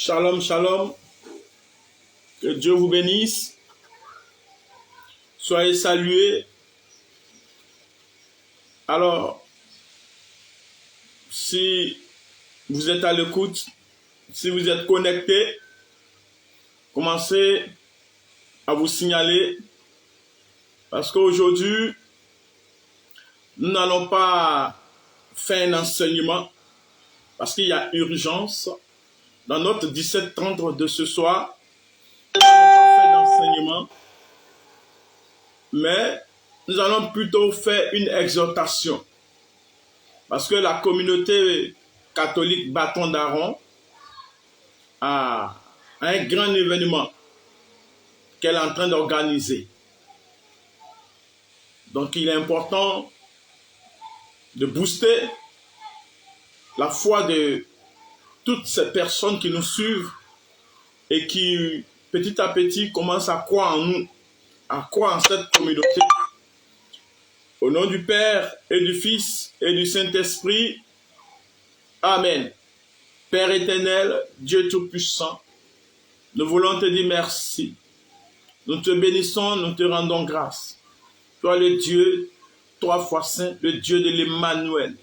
Shalom, shalom. Que Dieu vous bénisse. Soyez salués. Alors, si vous êtes à l'écoute, si vous êtes connectés, commencez à vous signaler. Parce qu'aujourd'hui, nous n'allons pas faire un enseignement. Parce qu'il y a urgence. Dans notre 17h30 de ce soir, nous n'allons pas faire d'enseignement, mais nous allons plutôt faire une exhortation. Parce que la communauté catholique Bâton d'Aaron a un grand événement qu'elle est en train d'organiser. Donc il est important de booster la foi de toutes ces personnes qui nous suivent et qui, petit à petit, commencent à croire en nous, à croire en cette communauté. Au nom du Père et du Fils et du Saint-Esprit, Amen. Père éternel, Dieu Tout-Puissant, nous voulons te dire merci. Nous te bénissons, nous te rendons grâce. Toi le Dieu, trois fois saint, le Dieu de l'Emmanuel,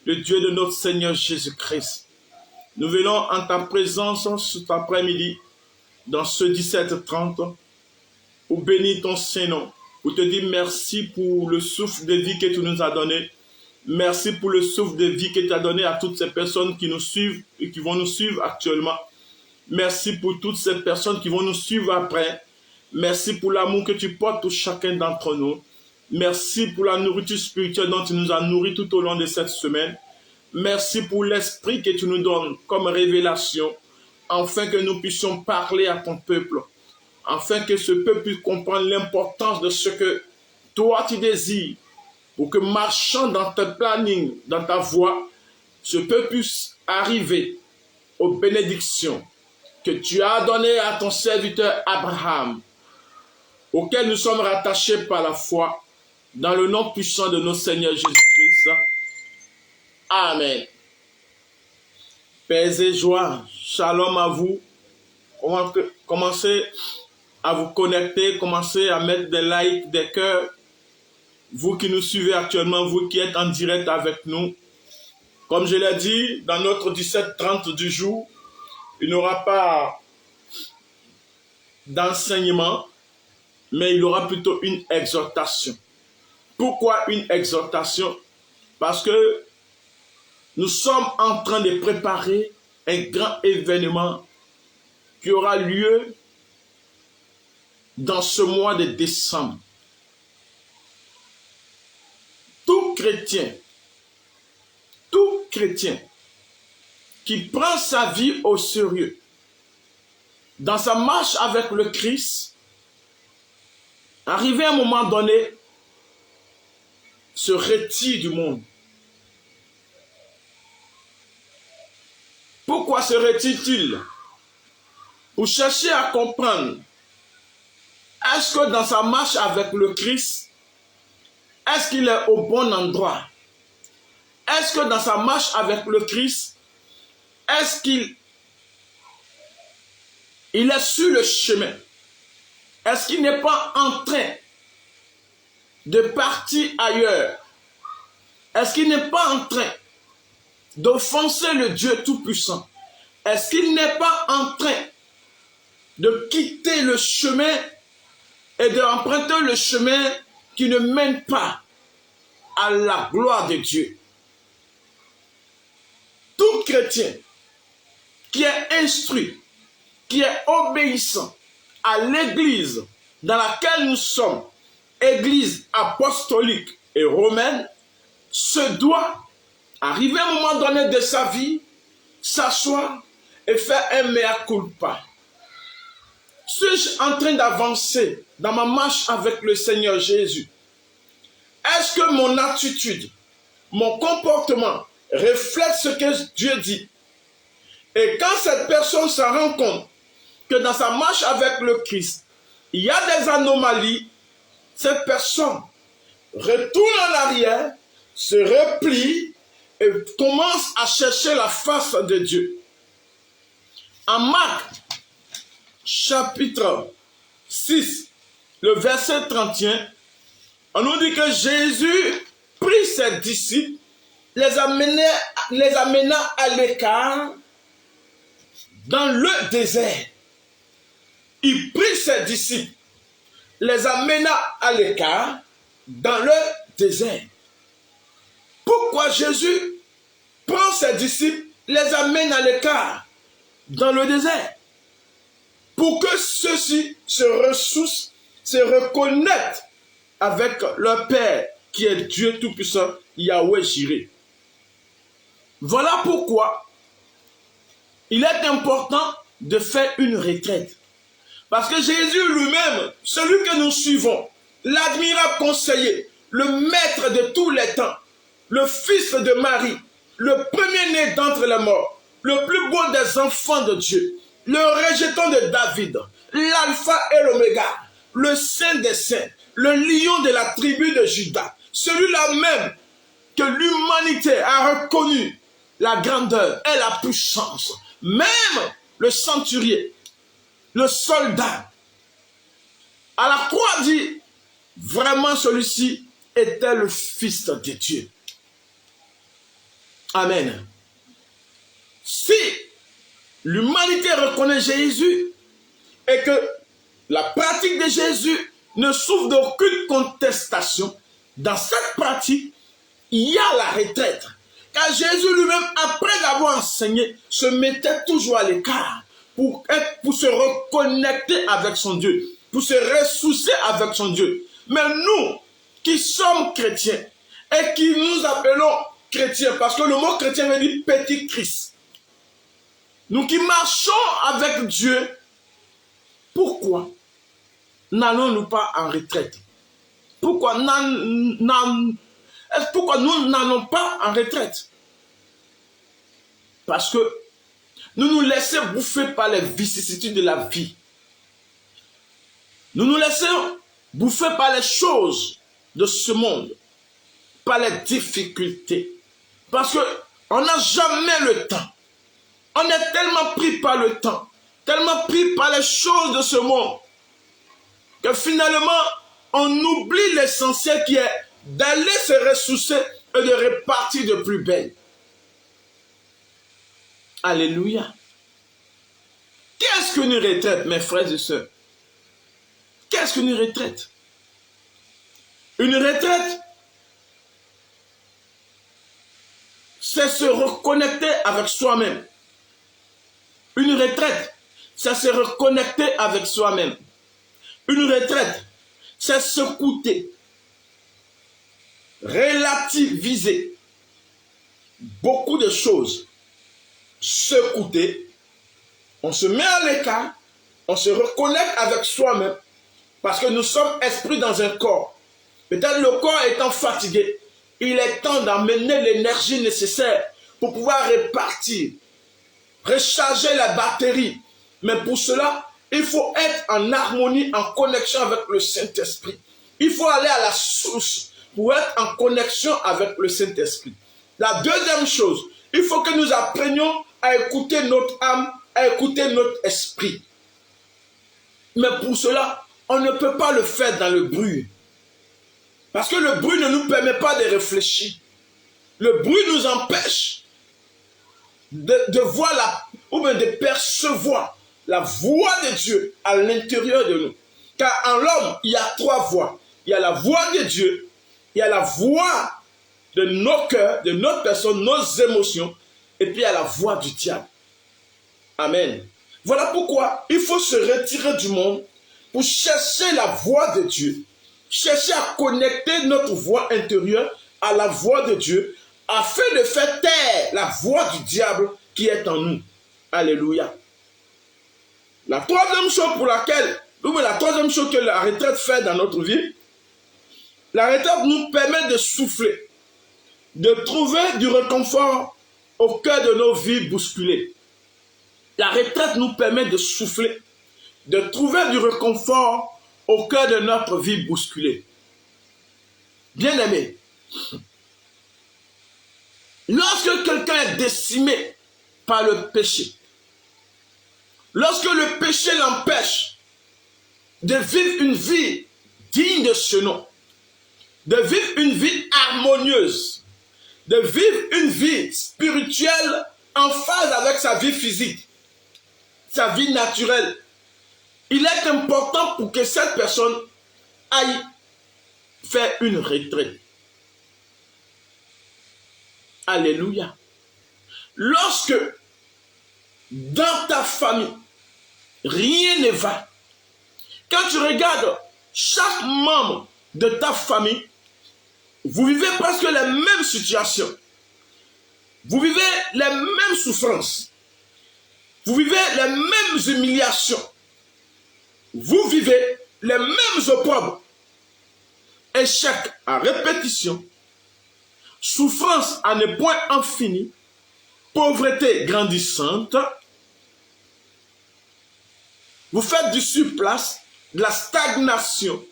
le Dieu de notre Seigneur Jésus-Christ. Nous venons en ta présence cet après-midi, dans ce 17h30, pour bénir ton Saint-Nom, pour te dire merci pour le souffle de vie que tu nous as donné. Merci pour le souffle de vie que tu as donné à toutes ces personnes qui nous suivent et qui vont nous suivre actuellement. Merci pour toutes ces personnes qui vont nous suivre après. Merci pour l'amour que tu portes pour chacun d'entre nous. Merci pour la nourriture spirituelle dont tu nous as nourris tout au long de cette semaine. Merci pour l'esprit que tu nous donnes comme révélation, afin que nous puissions parler à ton peuple, afin que ce peuple puisse comprendre l'importance de ce que toi tu désires, pour que marchant dans ton planning, dans ta voie, ce peuple puisse arriver aux bénédictions que tu as données à ton serviteur Abraham, auquel nous sommes rattachés par la foi, dans le nom puissant de notre Seigneur Jésus-Christ. Amen. Paix et joie, shalom à vous. Commencez à vous connecter, commencez à mettre des likes, des cœurs. Vous qui nous suivez actuellement, vous qui êtes en direct avec nous. Comme je l'ai dit, dans notre 17h30 du jour, il n'y aura pas d'enseignement, mais il y aura plutôt une exhortation. Pourquoi une exhortation? Parce que nous sommes en train de préparer un grand événement qui aura lieu dans ce mois de décembre. Tout chrétien qui prend sa vie au sérieux, dans sa marche avec le Christ, arrivé à un moment donné, se retire du monde. Pourquoi se retire-t-il? Pour chercher à comprendre, est-ce que dans sa marche avec le Christ, est-ce qu'il est au bon endroit? Est-ce que dans sa marche avec le Christ, est-ce qu'il est sur le chemin? Est-ce qu'il n'est pas en train de partir ailleurs? Est-ce qu'il n'est pas en train d'offenser le Dieu Tout-Puissant? Est-ce qu'il n'est pas en train de quitter le chemin et d'emprunter le chemin qui ne mène pas à la gloire de Dieu? Tout chrétien qui est instruit, qui est obéissant à l'église dans laquelle nous sommes, église apostolique et romaine, se doit, arriver à un moment donné de sa vie, s'asseoir et faire un mea culpa. Suis-je en train d'avancer dans ma marche avec le Seigneur Jésus? Est-ce que mon attitude, mon comportement reflète ce que Dieu dit? Et quand cette personne se rend compte que dans sa marche avec le Christ, il y a des anomalies, cette personne retourne en arrière, se replie et commence à chercher la face de Dieu. En Marc, chapitre 6, le verset 31, on nous dit que Jésus prit ses disciples, les amena à l'écart dans le désert. Il prit ses disciples, les amena à l'écart dans le désert. Pourquoi Jésus prend ses disciples, les amène à l'écart dans le désert? Pour que ceux-ci se ressourcent, se reconnaissent avec leur Père qui est Dieu Tout-Puissant, Yahweh Jireh. Voilà pourquoi il est important de faire une retraite. Parce que Jésus lui-même, celui que nous suivons, l'admirable conseiller, le maître de tous les temps, le fils de Marie, le premier-né d'entre les morts, le plus beau des enfants de Dieu, le rejeton de David, l'alpha et l'oméga, le saint des saints, le lion de la tribu de Juda, celui-là même que l'humanité a reconnu la grandeur et la puissance, même le centurier, le soldat, à la croix dit, vraiment celui-ci était le Fils de Dieu. Amen. Si l'humanité reconnaît Jésus et que la pratique de Jésus ne souffre d'aucune contestation, dans cette pratique, il y a la retraite. Car Jésus lui-même, après avoir enseigné, se mettait toujours à l'écart pour se reconnecter avec son Dieu, pour se ressourcer avec son Dieu. Mais nous, qui sommes chrétiens et qui nous appelons chrétiens, parce que le mot chrétien veut dire petit Christ, nous qui marchons avec Dieu, pourquoi n'allons-nous pas en retraite? Pourquoi nous n'allons pas en retraite? Parce que nous nous laissons bouffer par les vicissitudes de la vie. Nous nous laissons bouffer par les choses de ce monde, par les difficultés. Parce qu'on n'a jamais le temps. On est tellement pris par le temps, tellement pris par les choses de ce monde, que finalement, on oublie l'essentiel qui est d'aller se ressourcer et de repartir de plus belle. Alléluia. Qu'est-ce qu'une retraite, mes frères et sœurs? Qu'est-ce qu'une retraite? Une retraite, c'est se reconnecter avec soi-même. Une retraite, c'est se reconnecter avec soi-même. Une retraite, c'est s'écouter, relativiser beaucoup de choses. S'écouter, on se met à l'écart, on se reconnecte avec soi-même, parce que nous sommes esprits dans un corps. Peut-être le corps étant fatigué, il est temps d'amener l'énergie nécessaire pour pouvoir répartir, recharger la batterie. Mais pour cela, il faut être en harmonie, en connexion avec le Saint-Esprit. Il faut aller à la source pour être en connexion avec le Saint-Esprit. La deuxième chose, il faut que nous apprenions à écouter notre âme, à écouter notre esprit. Mais pour cela, on ne peut pas le faire dans le bruit. Parce que le bruit ne nous permet pas de réfléchir. Le bruit nous empêche de voir ou bien de percevoir la voix de Dieu à l'intérieur de nous. Car en l'homme, il y a trois voix. Il y a la voix de Dieu, il y a la voix de nos cœurs, de notre personne, nos émotions, et puis il y a la voix du diable. Amen. Voilà pourquoi il faut se retirer du monde pour chercher la voix de Dieu, chercher à connecter notre voix intérieure à la voix de Dieu, afin de faire taire la voix du diable qui est en nous. Alléluia. La troisième chose la troisième chose que la retraite fait dans notre vie, la retraite nous permet de souffler, de trouver du réconfort au cœur de nos vies bousculées. La retraite nous permet de souffler, de trouver du réconfort au cœur de notre vie bousculée. Bien-aimé, lorsque quelqu'un est décimé par le péché, lorsque le péché l'empêche de vivre une vie digne de ce nom, de vivre une vie harmonieuse, de vivre une vie spirituelle en phase avec sa vie physique, sa vie naturelle, il est important pour que cette personne aille faire une retraite. Alléluia. Lorsque dans ta famille, rien ne va, quand tu regardes chaque membre de ta famille, vous vivez presque les mêmes situations. Vous vivez les mêmes souffrances. Vous vivez les mêmes humiliations. Vous vivez les mêmes opprobles. Échec à répétition. Souffrance à ne point en fini. Pauvreté grandissante. Vous faites du surplace, de la stagnation.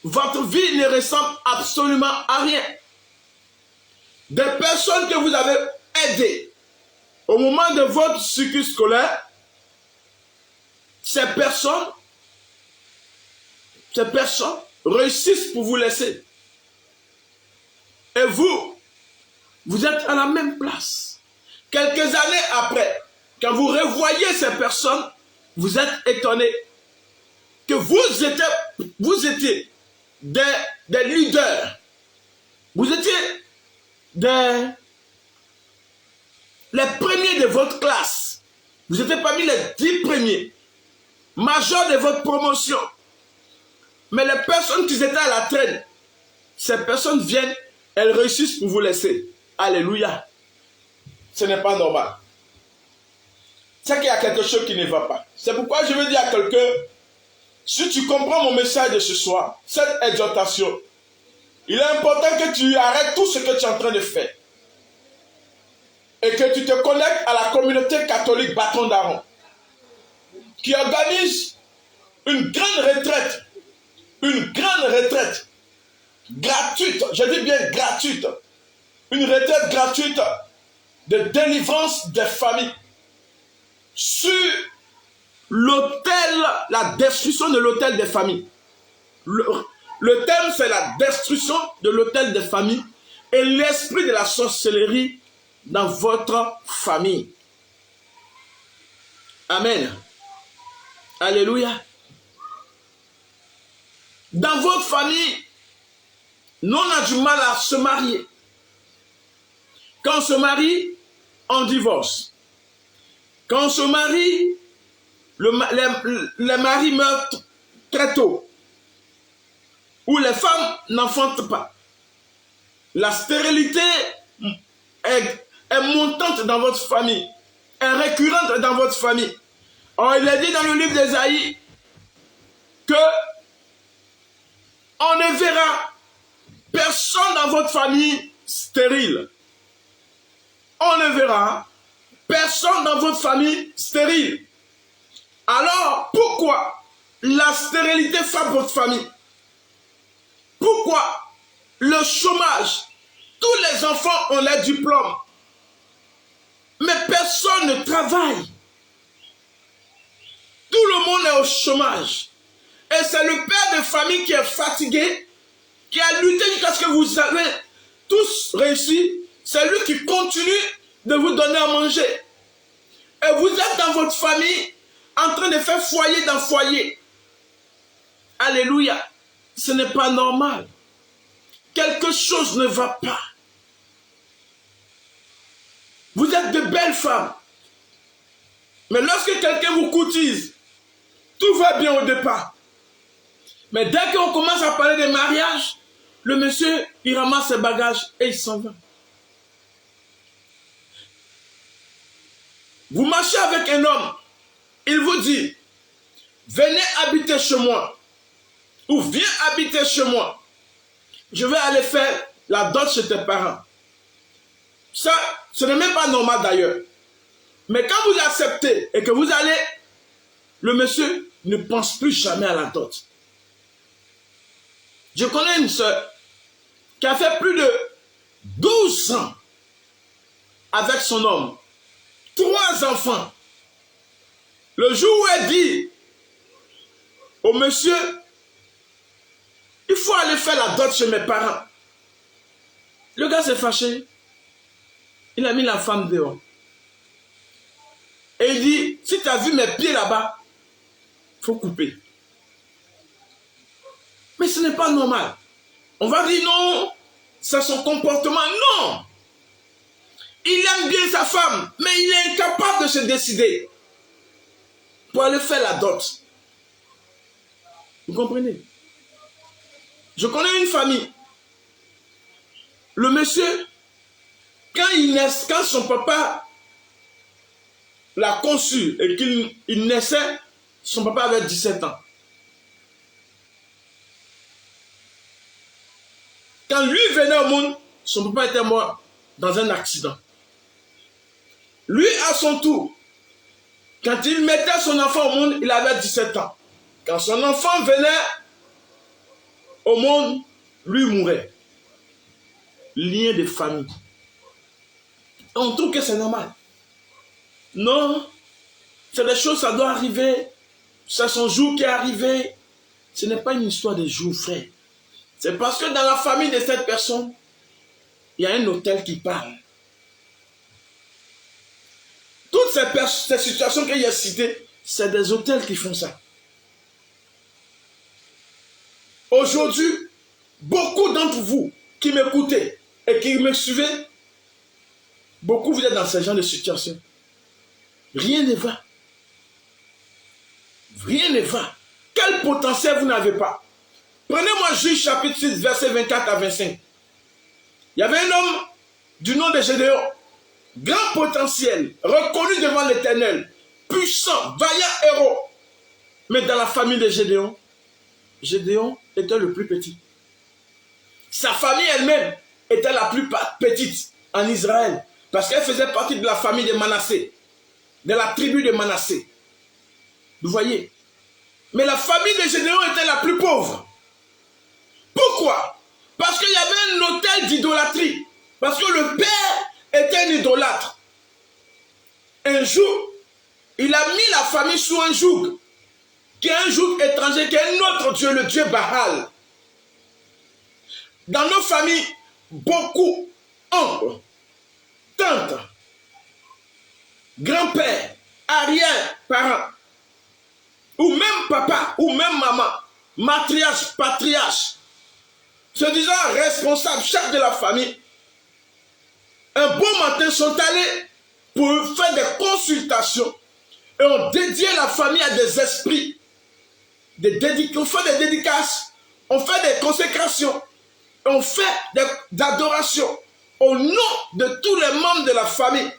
Votre vie ne ressemble absolument à rien. Des personnes que vous avez aidées au moment de votre cycle scolaire, ces personnes réussissent pour vous laisser. Et vous êtes à la même place. Quelques années après, quand vous revoyez ces personnes, vous êtes étonné que vous étiez des leaders. Vous étiez les premiers de votre classe. Vous étiez parmi les 10 premiers. Majors de votre promotion. Mais les personnes qui étaient à la traîne, ces personnes viennent, elles réussissent pour vous laisser. Alléluia. Ce n'est pas normal. C'est qu'il y a quelque chose qui ne va pas. C'est pourquoi je veux dire à quelqu'un, si tu comprends mon message de ce soir, cette exhortation, il est important que tu arrêtes tout ce que tu es en train de faire. Et que tu te connectes à la communauté catholique Bâton d'Aaron, qui organise une grande retraite gratuite, je dis bien gratuite, une retraite gratuite de délivrance des familles sur l'autel, la destruction de l'autel des familles. Le thème, c'est la destruction de l'autel des familles et l'esprit de la sorcellerie dans votre famille. Amen. Alléluia. Dans votre famille, nous on a du mal à se marier. Quand on se marie, on divorce. Quand on se marie, les maris meurent très tôt. Ou les femmes n'enfantent pas. La stérilité est montante dans votre famille, est récurrente dans votre famille. Or, il est dit dans le livre d'Ésaïe que on ne verra personne dans votre famille stérile. On ne verra personne dans votre famille stérile. Alors, pourquoi la stérilité frappe votre famille? Pourquoi le chômage? Tous les enfants ont les diplômes, mais personne ne travaille. Tout le monde est au chômage. Et c'est le père de famille qui est fatigué, qui a lutté jusqu'à ce que vous avez tous réussi. C'est lui qui continue de vous donner à manger. Et vous êtes dans votre famille en train de faire foyer dans foyer. Alléluia. Ce n'est pas normal. Quelque chose ne va pas. Vous êtes de belles femmes. Mais lorsque quelqu'un vous courtise, tout va bien au départ. Mais dès qu'on commence à parler de mariage, le monsieur, il ramasse ses bagages et il s'en va. Vous marchez avec un homme, il vous dit, venez habiter chez moi, ou viens habiter chez moi. Je vais aller faire la dot chez tes parents. Ça, ce n'est même pas normal d'ailleurs. Mais quand vous acceptez et que vous allez, le monsieur ne pense plus jamais à la dot. Je connais une soeur qui a fait plus de 12 ans avec son homme. 3 enfants. Le jour où elle dit au monsieur, il faut aller faire la dot chez mes parents. Le gars s'est fâché. Il a mis la femme dehors. Et il dit, si tu as vu mes pieds là-bas, il faut couper. Mais ce n'est pas normal. On va dire non, c'est son comportement. Non. Il aime bien sa femme, mais il est incapable de se décider pour aller faire la dot. Vous comprenez? Je connais une famille. Le monsieur, quand son papa l'a conçu et qu'il naissait, son papa avait 17 ans. Quand lui venait au monde, son papa était mort dans un accident. Lui, à son tour, quand il mettait son enfant au monde, il avait 17 ans. Quand son enfant venait au monde, lui mourait. Lien de famille. On trouve que c'est normal. Non, c'est des choses, ça doit arriver. C'est son jour qui est arrivé. Ce n'est pas une histoire de jour, frère. C'est parce que dans la famille de cette personne, il y a un hôtel qui parle. Toutes ces situations qu'il y a citées, c'est des hôtels qui font ça. Aujourd'hui, beaucoup d'entre vous qui m'écoutez et qui me suivez, beaucoup vous êtes dans ce genre de situation. Rien ne va. Rien ne va. Quel potentiel vous n'avez pas? Prenez-moi Juge chapitre 6, verset 24 à 25. Il y avait un homme du nom de Gédéon, grand potentiel, reconnu devant l'Éternel, puissant, vaillant héros. Mais dans la famille de Gédéon, Gédéon était le plus petit. Sa famille elle-même était la plus petite en Israël, parce qu'elle faisait partie de la famille de Manassé, de la tribu de Manassé. Vous voyez? Mais la famille de Gédéon était la plus pauvre. Pourquoi? Parce qu'il y avait un autel d'idolâtrie. Parce que le père était un idolâtre. Un jour, il a mis la famille sous un joug, qui est un joug étranger, qui est un autre dieu, le dieu Baal. Dans nos familles, beaucoup, oncles, tantes, grands-pères, arrière-parents, ou même papa, ou même maman, matriarche, patriarche, se disant responsables, chefs de la famille, un beau matin sont allés pour faire des consultations et on dédiait la famille à des esprits. On fait des dédicaces, on fait des consécrations, on fait des adorations au nom de tous les membres de la famille.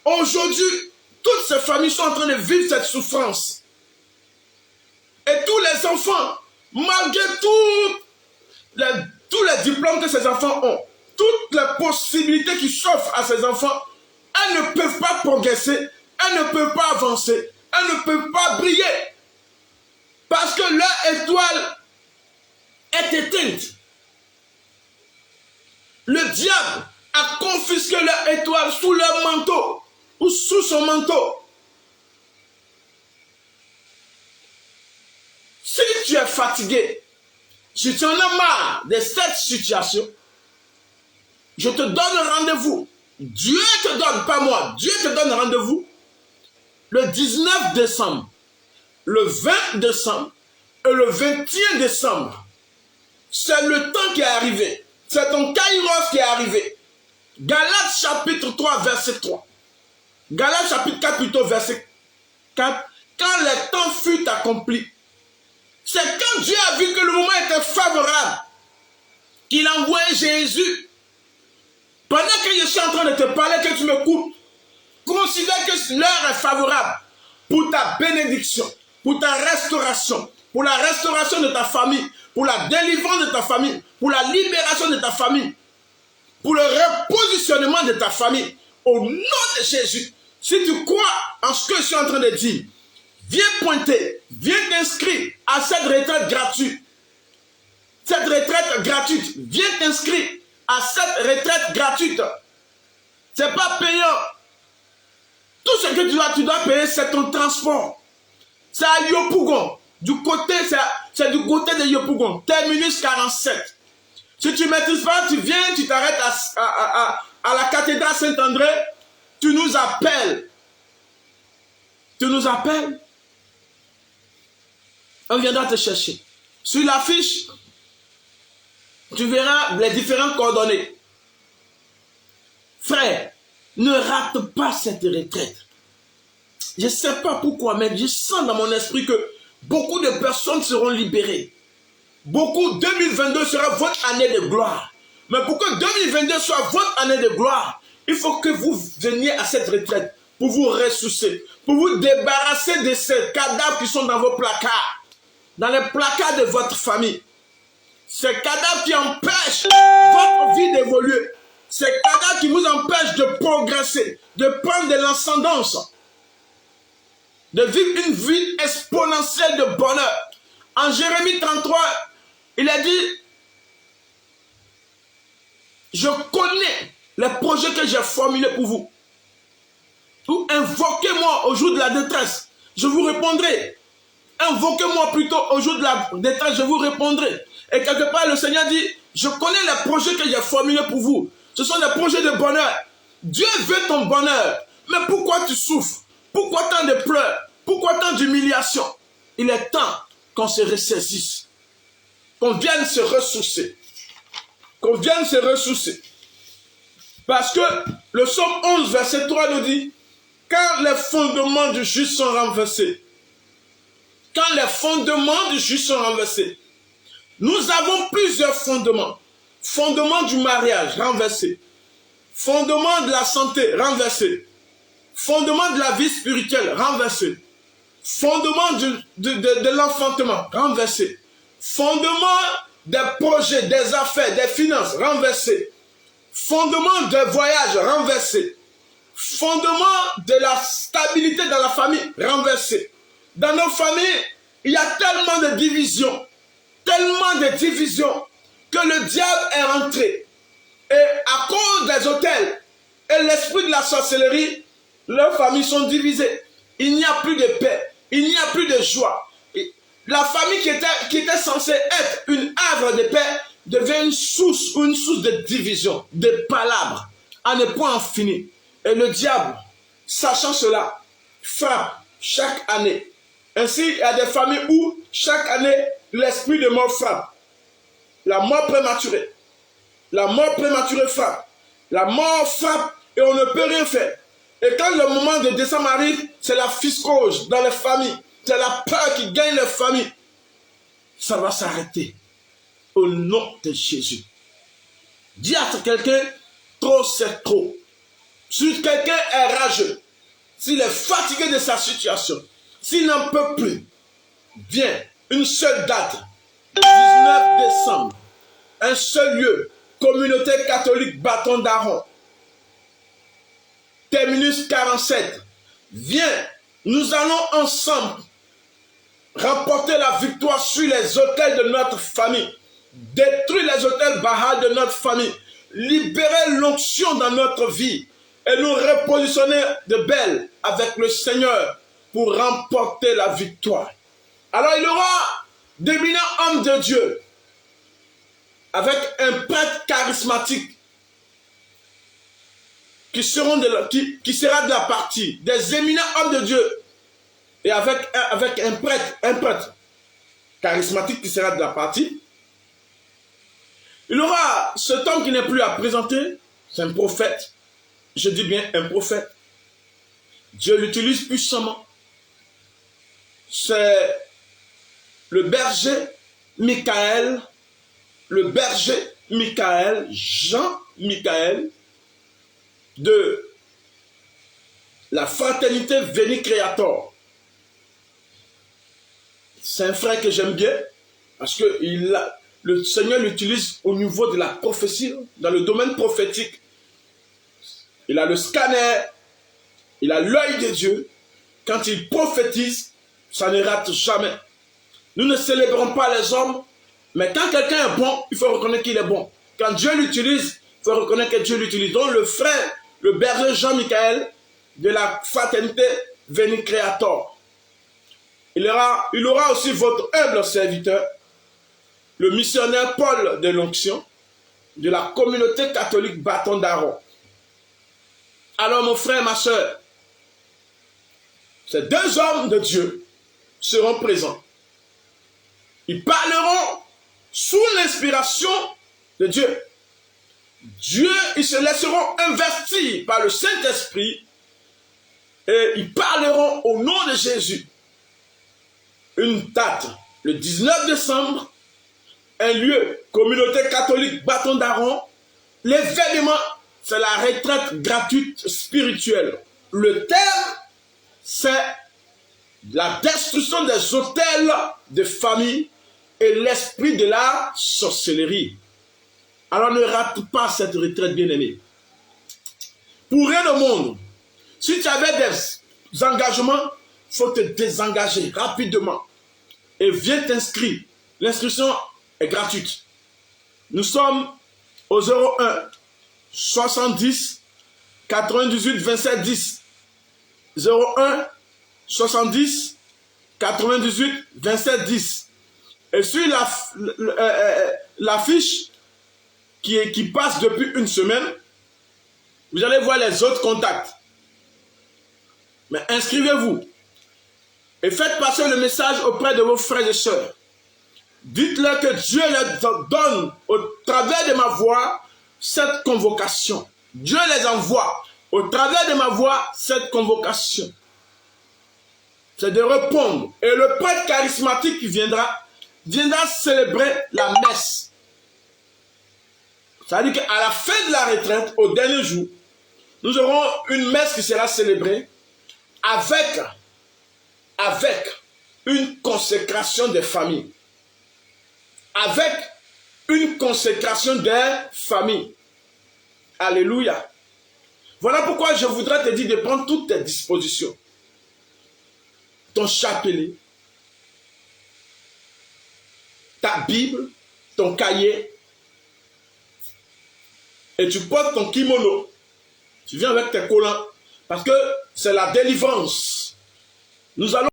Aujourd'hui, toutes ces familles sont en train de vivre cette souffrance. Et tous les enfants, malgré tous les diplômes que ces enfants ont, toutes les possibilités qui s'offrent à ces enfants, elles ne peuvent pas progresser, elles ne peuvent pas avancer, elles ne peuvent pas briller. Parce que leur étoile est éteinte. Le diable a confisqué leur étoile sous leur manteau ou sous son manteau. Si tu es fatigué, si tu en as marre de cette situation, je te donne rendez-vous. Dieu te donne, pas moi, Dieu te donne rendez-vous le 19 décembre, le 20 décembre et le 21 décembre. C'est le temps qui est arrivé. C'est ton kairos qui est arrivé. Galates chapitre 3, verset 3. Galates chapitre 4, plutôt verset 4. Quand le temps fut accompli, c'est quand Dieu a vu que le moment était favorable qu'il a envoyé Jésus. Pendant que je suis en train de te parler, que tu m'écoutes, considère que l'heure est favorable pour ta bénédiction, pour ta restauration, pour la restauration de ta famille, pour la délivrance de ta famille, pour la libération de ta famille, pour le repositionnement de ta famille. Au nom de Jésus, si tu crois en ce que je suis en train de dire, viens pointer, viens t'inscrire à cette retraite gratuite. Cette retraite gratuite, viens t'inscrire à cette retraite gratuite. Ce n'est pas payant. Tout ce que que tu dois payer, c'est ton transport. C'est à Yopougon. C'est du côté de Yopougon. Terminus 47. Si tu ne maîtrises pas, tu viens, tu t'arrêtes à la cathédrale Saint-André, tu nous appelles. Tu nous appelles. On viendra te chercher. Sur l'affiche, tu verras les différentes coordonnées. Frère, ne rate pas cette retraite. Je ne sais pas pourquoi, mais je sens dans mon esprit que beaucoup de personnes seront libérées. 2022 sera votre année de gloire. Mais pour que 2022 soit votre année de gloire, il faut que vous veniez à cette retraite pour vous ressourcer, pour vous débarrasser de ces cadavres qui sont dans vos placards, dans les placards de votre famille. Ces cadavres qui empêchent votre vie d'évoluer. Ces cadavres qui vous empêchent de progresser, de prendre de l'ascendance, de vivre une vie exponentielle de bonheur. En Jérémie 33, il a dit, je connais les projets que j'ai formulés pour vous. Ou invoquez-moi au jour de la détresse, je vous répondrai. Invoquez-moi plutôt au jour de la détresse, je vous répondrai. Et quelque part, le Seigneur dit, je connais les projets que j'ai formulés pour vous. Ce sont des projets de bonheur. Dieu veut ton bonheur. Mais pourquoi tu souffres? Pourquoi tant de pleurs? Pourquoi tant d'humiliation? Il est temps qu'on se ressaisisse. Qu'on vienne se ressourcer. Qu'on vienne se ressourcer. Parce que le psaume 11, verset 3 nous dit, quand les fondements du juste sont renversés, quand les fondements du juste sont renversés, nous avons plusieurs fondements. Fondement du mariage, renversé. Fondement de la santé, renversé. Fondement de la vie spirituelle, renversé. Fondement de l'enfantement, renversé. Fondement des projets, des affaires, des finances, renversé. Fondement des voyages, renversé. Fondement de la stabilité dans la famille, renversé. Dans nos familles, il y a tellement de divisions. Tellement de divisions que le diable est rentré. Et à cause des autels et l'esprit de la sorcellerie, leurs familles sont divisées. Il n'y a plus de paix. Il n'y a plus de joie. Et la famille qui était censée être une havre de paix devient une source de division, de palabres, à ne point en finir. Et le diable, sachant cela, frappe chaque année. Ainsi, il y a des familles où chaque année, l'esprit de mort frappe. La mort prématurée. La mort prématurée frappe. La mort frappe et on ne peut rien faire. Et quand le moment de décembre arrive, c'est la fiscose dans les familles. C'est la peur qui gagne les familles. Ça va s'arrêter. Au nom de Jésus. Dis à quelqu'un, trop c'est trop. Si quelqu'un est rageux, s'il est fatigué de sa situation, s'il n'en peut plus, viens, une seule date. 19 décembre, un seul lieu, communauté catholique Bâton d'Aaron, terminus 47. Viens, nous allons ensemble remporter la victoire sur les autels de notre famille, détruire les autels Baal de notre famille, libérer l'onction dans notre vie et nous repositionner de belle avec le Seigneur pour remporter la victoire. Alors il y aura d'éminents hommes de Dieu avec un prêtre charismatique qui sera de la partie des éminents hommes de Dieu et avec un prêtre charismatique qui sera de la partie. Il y aura cet homme qui n'est plus à présenter, c'est un prophète, je dis bien un prophète. Dieu l'utilise puissamment. C'est le berger Michael, Jean Michael, de la fraternité Veni Creator. C'est un frère que j'aime bien, parce que le Seigneur l'utilise au niveau de la prophétie, dans le domaine prophétique. Il a le scanner, il a l'œil de Dieu. Quand il prophétise, ça ne rate jamais. Nous ne célébrons pas les hommes, mais quand quelqu'un est bon, il faut reconnaître qu'il est bon. Quand Dieu l'utilise, il faut reconnaître que Dieu l'utilise. Donc le frère, le berger Jean-Michel, de la fraternité Veni Creator. Il aura aussi votre humble serviteur, le missionnaire Paul de l'Onction, de la communauté catholique Bâton d'Aaron. Alors mon frère, ma soeur, ces deux hommes de Dieu seront présents. Ils parleront sous l'inspiration de Dieu. Ils se laisseront investir par le Saint-Esprit et ils parleront au nom de Jésus. Une date, le 19 décembre, un lieu, communauté catholique Bâton d'Aaron. L'événement, c'est la retraite gratuite spirituelle. Le thème, c'est la destruction des autels de famille et l'esprit de la sorcellerie. Alors ne rate pas cette retraite bien-aimée. Pour rien au monde, si tu avais des engagements, il faut te désengager rapidement et viens t'inscrire. L'inscription est gratuite. Nous sommes au 01 70 98 27 10. 01 70 98 27 10. Et sur la fiche qui passe depuis une semaine, vous allez voir les autres contacts. Mais inscrivez-vous et faites passer le message auprès de vos frères et sœurs. Dites-leur que Dieu leur donne au travers de ma voix cette convocation. Dieu les envoie au travers de ma voix cette convocation. C'est de répondre. Et le prêtre charismatique qui viendra célébrer la messe. C'est-à-dire qu'à la fin de la retraite, au dernier jour, nous aurons une messe qui sera célébrée avec une consécration des familles. Avec une consécration des familles. Alléluia. Voilà pourquoi je voudrais te dire de prendre toutes tes dispositions. Ton chapelet, ta Bible, ton cahier, et tu portes ton kimono. Tu viens avec tes collants, parce que c'est la délivrance. Nous allons